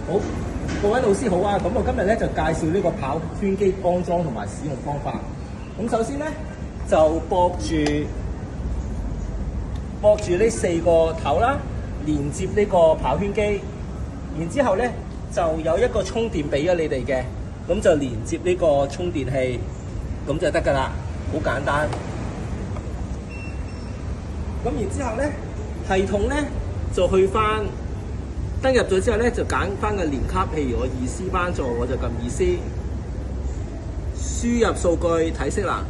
好，各位老師好啊！咁我今日咧就介紹呢個跑圈機安裝同埋使用方法。咁首先咧就駁住呢4個頭啦，連接呢個跑圈機。然之後咧就有一個充電俾咗你哋嘅，咁就連接呢個充電器，咁就得㗎啦，好簡單。咁然之後咧，系統咧就去翻登入咗之後咧，就揀翻個年級，譬如我2C 班座，我就撳2C，輸入數據體適能。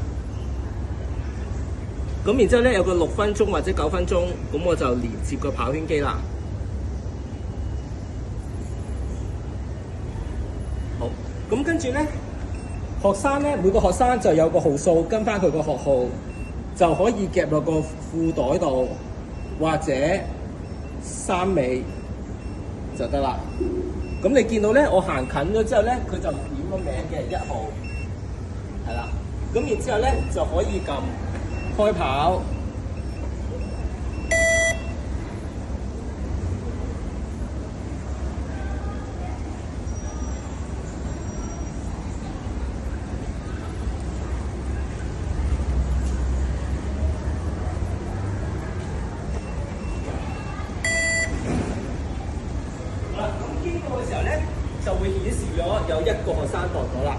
咁然之後咧有個6分鐘或者9分鐘，咁我就連接個跑圈機啦。好，咁跟住咧，學生咧每個學生就有個號數，跟翻佢個學號，就可以夾落個褲袋度或者衫尾就得啦。咁你見到咧，我行近咗之後咧，佢就點個名嘅1號，係啦。咁然之後咧就可以撳開跑。好啦，咁經過嘅時候咧，就會顯示咗有1個學生度咗啦。